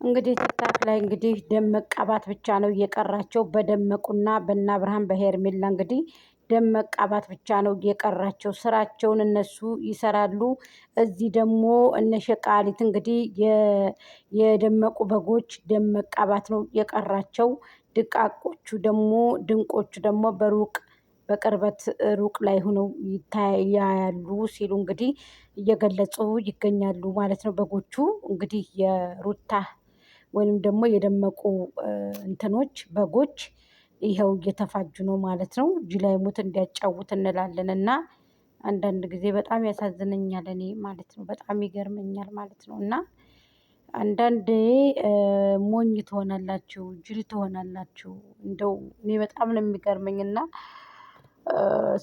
እንግዲህ ቲክታክ ላይ እንግዲህ ደም መቃባት ብቻ ነው እየቀራቸው በደመቁና በእነ አብርሃም በሄርሜላ እንግዲህ ደም መቃባት ብቻ ነው እየቀራቸው። ስራቸውን እነሱ ይሰራሉ። እዚህ ደግሞ እነ ሸቃሊት እንግዲህ የደመቁ በጎች ደም መቃባት ነው የቀራቸው። ድቃቆቹ ደግሞ ድንቆቹ ደግሞ በሩቅ በቅርበት ሩቅ ላይ ሆነው ይታያሉ ሲሉ እንግዲህ እየገለጹ ይገኛሉ ማለት ነው። በጎቹ እንግዲህ የሩታ ወይንም ደግሞ የደመቁ እንትኖች በጎች ይኸው እየተፋጁ ነው ማለት ነው። ጁላይ ሙት እንዲያጫውት እንላለን እና አንዳንድ ጊዜ በጣም ያሳዝነኛል እኔ ማለት ነው። በጣም ይገርመኛል ማለት ነው። እና አንዳንዴ ሞኝ ትሆናላችሁ ጅል ትሆናላችሁ። እንደው እኔ በጣም ነው የሚገርመኝ እና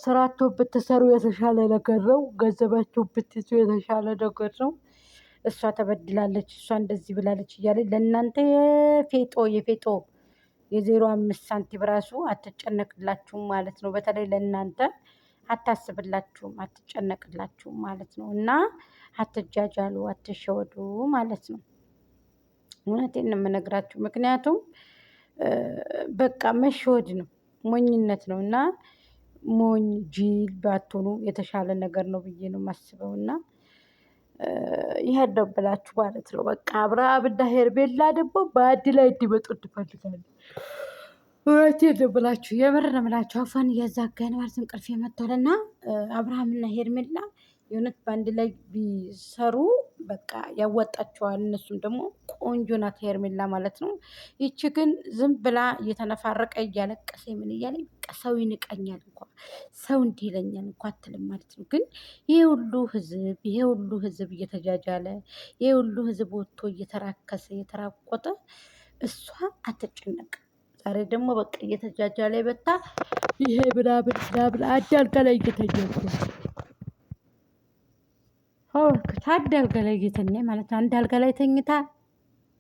ስራችሁ ብትሰሩ የተሻለ ነገር ነው። ገንዘባችሁ ብትይዙ የተሻለ ነገር ነው። እሷ ተበድላለች እሷ እንደዚህ ብላለች እያለች ለእናንተ የፌጦ የዜሮ 5 ሳንቲም ራሱ አትጨነቅላችሁም ማለት ነው። በተለይ ለእናንተ አታስብላችሁም አትጨነቅላችሁም ማለት ነው። እና አትጃጃሉ አትሸወዱ ማለት ነው። እውነቴን ነው የምነግራችሁ። ምክንያቱም በቃ መሸወድ ነው ሞኝነት ነው። እና ሞኝ ጅል ባትሆኑ የተሻለ ነገር ነው ብዬ ነው የማስበው። እና ይሄን ነው ብላችሁ ማለት ነው። በቃ አብርሃምና ሄርሜላ ደግሞ በአንድ ላይ እንዲመጡ እንፈልጋለን። እውነቴን ነው የምላችሁ የምር ነው የምላችሁ። አፏን እያዛጋን ማለት እንቅልፍ መጥቷልና አብርሃምና ሄርሜላ የእውነት በአንድ ላይ ቢሰሩ በቃ ያወጣቸዋል። እነሱም ደግሞ ቆንጆ ናት ሄርሜላ ማለት ነው። ይቺ ግን ዝም ብላ እየተነፋረቀ እያለቀሰ ምን እያለ በቃ ሰው ይንቀኛል እንኳን ሰው እንዲህ ይለኛል እንኳን አትልም ማለት ነው። ግን ይሄ ሁሉ ህዝብ እየተጃጃለ ይሄ ሁሉ ህዝብ ወጥቶ እየተራከሰ እየተራቆተ እሷ አትጨነቅ። ዛሬ ደግሞ በቃ እየተጃጃለ በታ ይሄ ምናምን አንድ አልጋ ላይ እየተኛች ታድ አልጋ ላይ እየተኛ ማለት ነው። አንድ አልጋ ላይ ተኝታ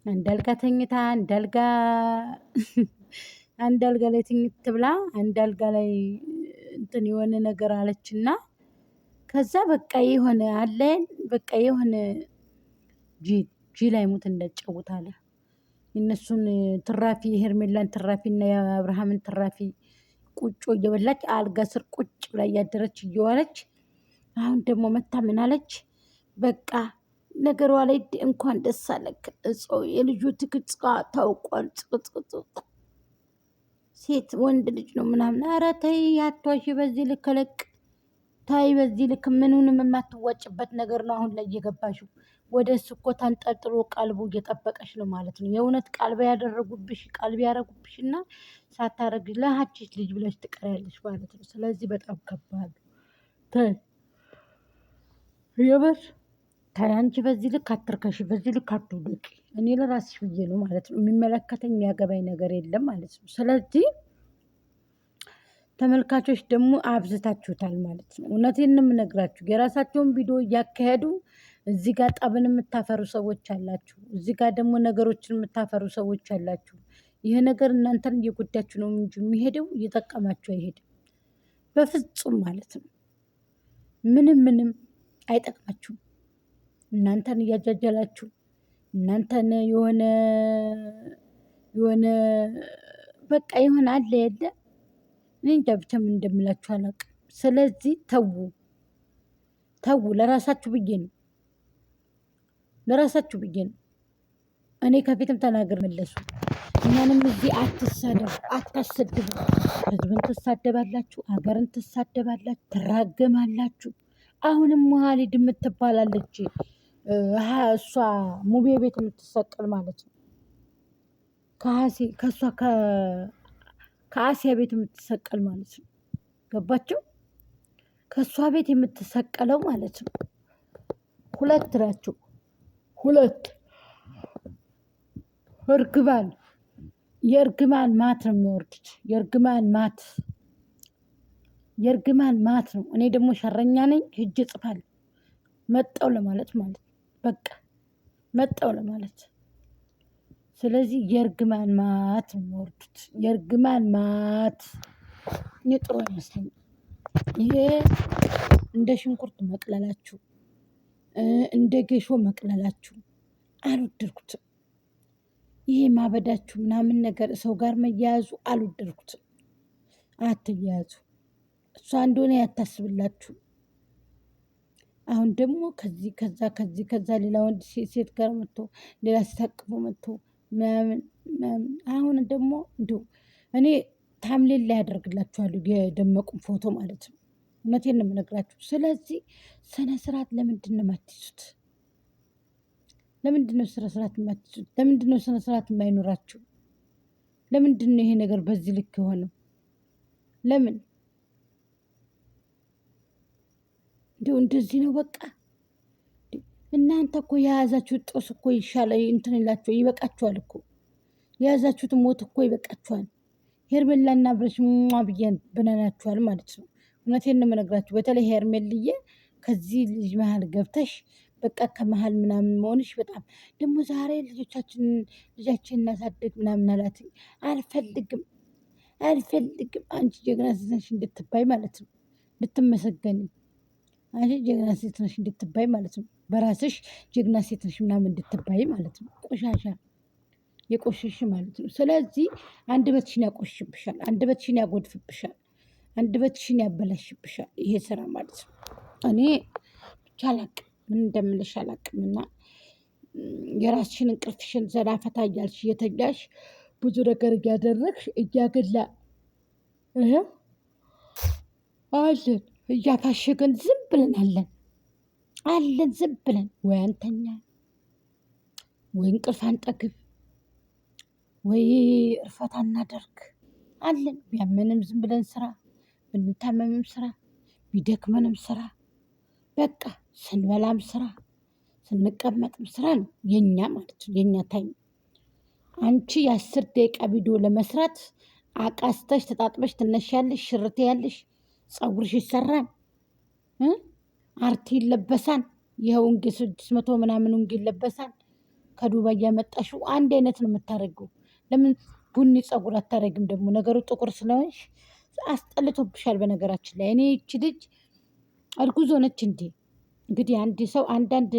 አንድ አልጋ ተኝታ አንድ አልጋ ላይ ትኝት ብላ አንድ አልጋ ላይ እንትን የሆነ ነገር አለችና ከዛ በቃ የሆነ አለን በቃ የሆነ ጂል አይሙት እንዳጫውት አለ። የእነሱን ትራፊ የሄርሜላን ትራፊ እና የአብርሃምን ትራፊ ቁጮ እየበላች አልጋ ስር ቁጭ ብላ እያደረች እየዋለች አሁን ደግሞ መታ ምን አለች? በቃ ነገሯ ላይ እንኳን ደስ አለክ የልጁ ትክጽቃ ታውቋል። ሴት ወንድ ልጅ ነው ምናምን። ኧረ ተይ አትዋሺ በዚህ ልክ ለቅ ታይ በዚህ ልክ ምኑንም የማትዋጭበት ነገር ነው አሁን ላይ እየገባሽው። ወደ እሱ እኮ ተንጠልጥሎ ቀልቡ እየጠበቀሽ ነው ማለት ነው። የእውነት ቀልብ ያደረጉብሽ እና ሳታረግ ለሀችሽ ልጅ ብለሽ ትቀሪያለሽ ማለት ነው። ስለዚህ በጣም ከባድ ተይ የምር ተይ አንቺ በዚህ ልክ አትርከሽ በዚህ ልክ አትውደቂ። እኔ ለራስሽ ብዬ ነው ማለት ነው። የሚመለከተኝ የሚያገባኝ ነገር የለም ማለት ነው። ስለዚህ ተመልካቾች ደግሞ አብዝታችሁታል ማለት ነው። እውነቴን ነው የምነግራችሁ። የራሳቸውን ቪዲዮ እያካሄዱ እዚህ ጋር ጠብን የምታፈሩ ሰዎች አላችሁ። እዚህ ጋር ደግሞ ነገሮችን የምታፈሩ ሰዎች አላችሁ። ይሄ ነገር እናንተን እየጎዳችሁ ነው እንጂ የሚሄደው እየጠቀማችሁ አይሄድም በፍጹም ማለት ነው። ምንም አይጠቅማችሁም። እናንተን እያጃጀላችሁ እናንተን የሆነ በቃ የሆነ አለ የለ እኔ እንጃ ብቻ ምን እንደምላችሁ አላውቅም። ስለዚህ ተው ለራሳችሁ ብዬ ነው እኔ ከፊትም ተናገር መለሱ። እኛንም እዚህ አታሰድቡ። ህዝብን ትሳደባላችሁ፣ ሀገርን ትሳደባላችሁ፣ ትራገማላችሁ። አሁንም መሀሊድ የምትባላለች እሷ ሙቤ ቤት የምትሰቀል ማለት ነው። ከእሷ ከአሲያ ቤት የምትሰቀል ማለት ነው። ገባችሁ? ከእሷ ቤት የምትሰቀለው ማለት ነው። ሁለት ናቸው። ሁለት የእርግማን ማት ነው የሚወርዱት። የእርግማን ማት ነው። እኔ ደግሞ ሸረኛ ነኝ ሂጅ እጽፋለሁ። መጣው ለማለት ማለት በቃ መጣው ለማለት። ስለዚህ የእርግማን ማት ነው የሚወርዱት። የእርግማን ማት እኔ ጥሩ አይመስለኝም። ይሄ እንደ ሽንኩርት መቅለላችሁ እንደ ጌሾ መቅለላችሁ አልወደድኩትም። ይሄ ማበዳችሁ ምናምን ነገር ሰው ጋር መያያዙ አልወደድኩትም። አትያያዙ። እሷ እንደሆነ ያታስብላችሁ። አሁን ደግሞ ከዛ ሌላ ወንድ ሴት ጋር መጥቶ ሌላ ሴት አቅፎ መጥቶ ምናምን አሁን ደግሞ እንዲሁ እኔ ታምሌን ላይ ያደርግላችኋለሁ የደመቁን ፎቶ ማለት ነው። እውነቴን ነው የምነግራችሁ። ስለዚህ ስነ ስርዓት ለምንድን ነው የማትይዙት? ለምንድን ነው ስነ ስርዓት የማትይዙት? ለምንድን ነው ስነ ስርዓት የማይኖራችሁ? ለምንድን ነው ይሄ ነገር በዚህ ልክ የሆነው? ለምን እንዲሁ እንደዚህ ነው? በቃ እናንተ እኮ የያዛችሁት ጦስ እኮ ይሻላል እንትን ይላችሁ ይበቃችኋል እኮ የያዛችሁት ሞት እኮ ይበቃችኋል። ሄርሜላና አብርሽ ብዬን ብለናችኋል ማለት ነው። እውነቴን ነው የምነግራችሁ። በተለይ ሄርሜልዬ ከዚህ ልጅ መሀል ገብተሽ በቃ ከመሀል ምናምን መሆንሽ በጣም ደግሞ ዛሬ ልጃችን እናሳድግ ምናምን አላት። አልፈልግም አልፈልግም። አንቺ ጀግና ሴት ነሽ እንድትባይ ማለት ነው። እንድትመሰገኒ አንቺ ጀግና ሴት ነሽ እንድትባይ ማለት ነው። በራስሽ ጀግና ሴት ነሽ ምናምን እንድትባይ ማለት ነው። ቆሻሻ የቆሸሽ ማለት ነው። ስለዚህ አንደበትሽን ያቆሽብሻል፣ አንደበትሽን ያጎድፍብሻል፣ አንደበትሽን ያበላሽብሻል ይሄ ስራ ማለት ነው። እኔ ብቻ አላቅም ምን እንደምልሽ አላቅምና የራስሽን እንቅልፍሽን ዘና ፈታ እያልሽ እየተኛሽ ብዙ ነገር እያደረግሽ እያገላ አለን እያታሸገን ዝም ብለን አለን ዝም ብለን ወይ አንተኛ ወይ እንቅልፍ አንጠግብ ወይ እርፈት አናደርግ አለን። ቢያመንም ዝም ብለን ስራ፣ ብንታመምም ስራ፣ ቢደክመንም ስራ፣ በቃ ስንበላም ስራ፣ ስንቀመጥም ስራ ነው የኛ ማለት ነው። የኛ ታይም አንቺ የ10 ደቂቃ ቪዲዮ ለመስራት አቃስተሽ ተጣጥበሽ ትነሻለሽ፣ ሽርቴ ያለሽ ፀጉርሽ ይሰራል፣ አርቲ ይለበሳል። ይኸው እንጌ 600 ምናምን እንጌ ይለበሳል። ከዱባይ ያመጣሽው አንድ አይነት ነው የምታደርገው። ለምን ቡኒ ፀጉር አታደርግም? ደግሞ ነገሩ ጥቁር ስለሆንሽ አስጠልቶብሻል። በነገራችን ላይ እኔ ይቺ ልጅ እርጉዝ ሆነች እንዴ? እንግዲህ አንድ ሰው አንዳንድ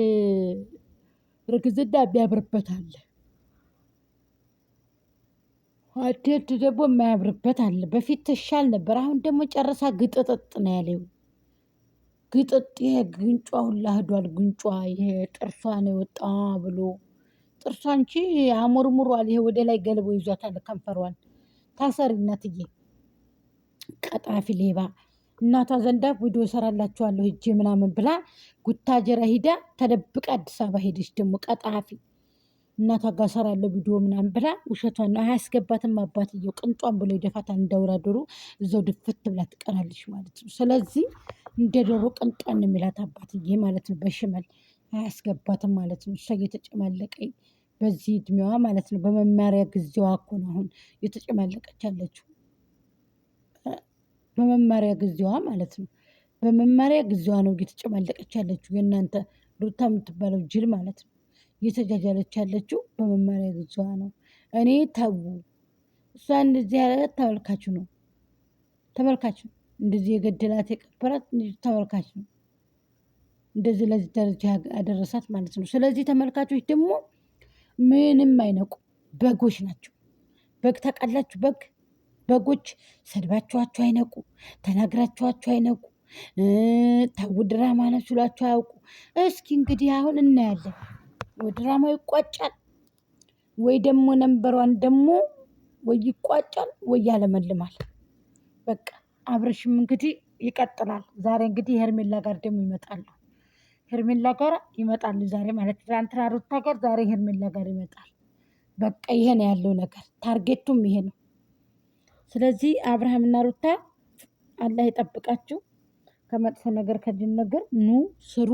ርግዝና የሚያምርበት አለ፣ አንዳንድ ደግሞ የማያምርበት አለ። በፊት ትሻል ነበር፣ አሁን ደግሞ ጨረሳ ግጥጥጥ ነው ያለው። ግጥጥ ይሄ ጉንጯ ሁላ ሄዷል። ጉንጯ ይሄ ጥርሷ ነው የወጣ ብሎ ጥርሷ አንቺ አሞርሙሯል። ይሄ ወደ ላይ ገልቦ ይዟታል ከንፈሯን። ታሰሪ እናትዬ፣ ቀጣፊ ሌባ። እናቷ ዘንዳ ቪዲዮ እሰራላችኋለሁ ሂጄ ምናምን ብላ ጉታጀራ ሂዳ ተደብቃ አዲስ አበባ ሄደች። ደግሞ ቀጣፊ እናቷ ጋር እሰራለሁ ቪዲዮ ምናምን ብላ ውሸቷን ነው። አያስገባትም አባትየው ቅንጧን ብሎ ይደፋታል። እንዳውራዶሮ እዛው ድፍት ብላ ትቀራለች ማለት ነው። ስለዚህ እንደ ዶሮ ቅንጧን ነው የሚላት አባትዬ ማለት ነው። በሽመል አያስገባትም ማለት ነው። እሷ እየተጨማለቀኝ በዚህ እድሜዋ ማለት ነው። በመማሪያ ጊዜዋ እኮ ነው አሁን እየተጨማለቀች ያለችው። በመማሪያ ጊዜዋ ማለት ነው። በመማሪያ ጊዜዋ ነው እየተጨማለቀች ያለችው። የእናንተ ሩታ የምትባለው ጅል ማለት ነው። እየተጃጃለች ያለችው በመማሪያ ጊዜዋ ነው። እኔ ተዉ እሷ እንደዚህ ያለ ተመልካች ነው። እንደዚህ የገደላት የቀበራት ተመልካች ነው። እንደዚህ ለዚህ ደረጃ ያደረሳት ማለት ነው። ስለዚህ ተመልካቾች ደግሞ ምንም አይነቁ በጎች ናቸው። በግ ታውቃላችሁ? በጎች ሰድባችኋቸው አይነቁ፣ ተናግራችኋቸው አይነቁ፣ ተው ድራማ ነው ሲሏቸው አያውቁ። እስኪ እንግዲህ አሁን እናያለን። ወይ ድራማው ይቋጫል ወይ ደግሞ ነንበሯን ደግሞ ወይ ይቋጫል ወይ ያለመልማል። በቃ አብርሽም እንግዲህ ይቀጥላል። ዛሬ እንግዲህ ሄርሜላ ጋር ደግሞ ይመጣሉ። ሄርሜላ ጋር ይመጣሉ ዛሬ ማለት ትናንትና ሩታ ጋር፣ ዛሬ ሄርሜላ ጋር ይመጣል። በቃ ይሄ ነው ያለው ነገር፣ ታርጌቱም ይሄ ነው። ስለዚህ አብርሃምና ሩታ አላህ ይጠብቃችሁ ከመጥፎ ነገር ከድን ነገር። ኑ ስሩ።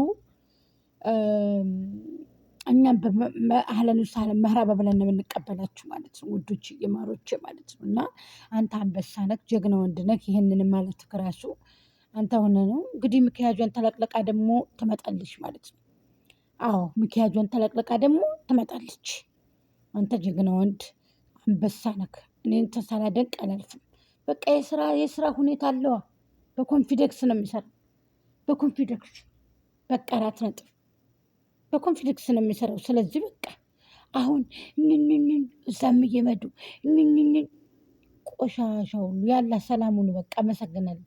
እኛም አህለን ወሰህለን መርሐባ ብለን ነው የምንቀበላችሁ ማለት ነው ውዶች የማሮች ማለት ነው። እና አንተ አንበሳ ነህ፣ ጀግና ወንድ ነህ። ይህንን ማለት ከራሱ አንተ ሆነ ነው እንግዲህ። ምክያጇን ተለቅለቃ ደግሞ ትመጣለች ማለት ነው። አዎ ምክያጇን ተለቅለቃ ደግሞ ትመጣለች። አንተ ጀግና ወንድ አንበሳ ነህ። እኔን ሳላደንቅ አላልፍም። በቃ የስራ ሁኔታ አለዋ። በኮንፊደንስ ነው የሚሰራው። በኮንፊደንስ በቃ 4 ነጥብ በኮንፊደንስ ነው የሚሰራው። ስለዚህ በቃ አሁን ንንንን እዛም እየመዱ ንንንን ቆሻሻ ሁሉ ያላ ሰላሙን በቃ አመሰግናለሁ።